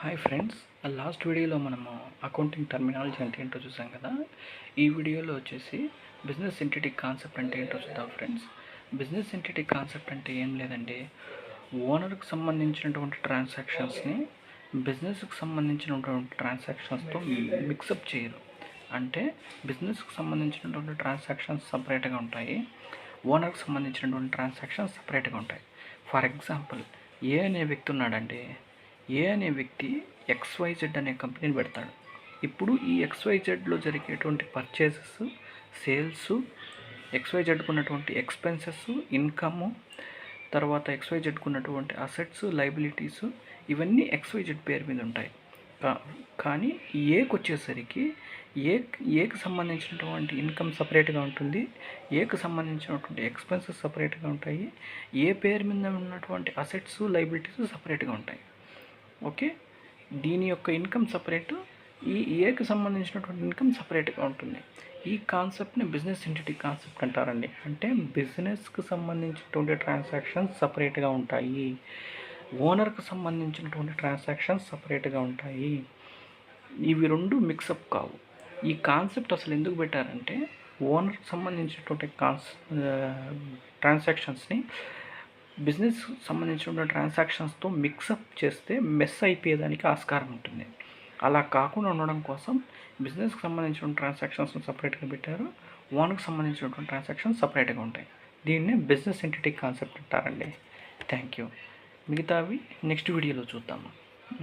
Hi friends, last వీడియోలో మనము accounting terminology అంటే ఏంటో చూసాం కదా. ఈ వీడియోలో వచ్చేసి బిజినెస్ ఎంటిటీ కాన్సెప్ట్ అంటే ఏంటో చూద్దాం ఫ్రెండ్స్. బిజినెస్ ఎంటిటీ కాన్సెప్ట్ అంటే ఏం లేదండి, ఓనర్కి సంబంధించినటువంటి ట్రాన్సాక్షన్స్ని బిజినెస్కి సంబంధించినటువంటి ట్రాన్సాక్షన్స్తో మిక్సప్ చేయరు. అంటే బిజినెస్కి సంబంధించినటువంటి ట్రాన్సాక్షన్స్ సపరేట్గా ఉంటాయి, ఓనర్కి సంబంధించినటువంటి ట్రాన్సాక్షన్స్ సపరేట్గా ఉంటాయి. ఫర్ ఎగ్జాంపుల్, ఏ అనే వ్యక్తి ఉన్నాడండి. ఏ అనే వ్యక్తి XYZ అనే కంపెనీని పెడతాడు. ఇప్పుడు ఈ XYZలో జరిగేటువంటి పర్చేసెస్, సేల్స్, XYZకు ఉన్నటువంటి ఎక్స్పెన్సెస్, ఇన్కము, తర్వాత XYZకు ఉన్నటువంటి అసెట్స్, లయబిలిటీస్, ఇవన్నీ XYZ పేరు మీద ఉంటాయి. కానీ ఏకి వచ్చేసరికి ఏకి సంబంధించినటువంటి ఇన్కమ్ సపరేట్గా ఉంటుంది, ఏకి సంబంధించినటువంటి ఎక్స్పెన్సెస్ సపరేట్గా ఉంటాయి, ఏ పేరు మీద ఉన్నటువంటి అసెట్స్, లయబిలిటీస్ సపరేట్గా ఉంటాయి. ఓకే, దీని యొక్క ఇన్కమ్ సపరేటు, ఈ ఏకి సంబంధించినటువంటి ఇన్కమ్ సపరేట్గా ఉంటుంది. ఈ కాన్సెప్ట్ని బిజినెస్ ఎంటిటీ కాన్సెప్ట్ అంటారండి. అంటే బిజినెస్కి సంబంధించినటువంటి ట్రాన్సాక్షన్స్ సపరేట్గా ఉంటాయి, ఓనర్కి సంబంధించినటువంటి ట్రాన్సాక్షన్స్ సపరేట్గా ఉంటాయి. ఇవి రెండు మిక్సప్ కావు. ఈ కాన్సెప్ట్ అసలు ఎందుకు పెట్టారంటే, ఓనర్కి సంబంధించినటువంటి ట్రాన్సాక్షన్స్ని బిజినెస్ సంబంధించిన ట్రాన్సాక్షన్స్తో మిక్సప్ చేస్తే మెస్ అయిపోయేదానికి ఆస్కారం ఉంటుంది. అలా కాకుండా ఉండడం కోసం బిజినెస్కి సంబంధించిన ట్రాన్సాక్షన్స్ సపరేట్గా పెట్టారు, ఓనర్కి సంబంధించినటువంటి ట్రాన్సాక్షన్స్ సపరేట్గా ఉంటాయి. దీన్నే బిజినెస్ ఎంటిటీ కాన్సెప్ట్ అంటారండి. Thank you. మిగతావి నెక్స్ట్ వీడియోలో చూద్దాము.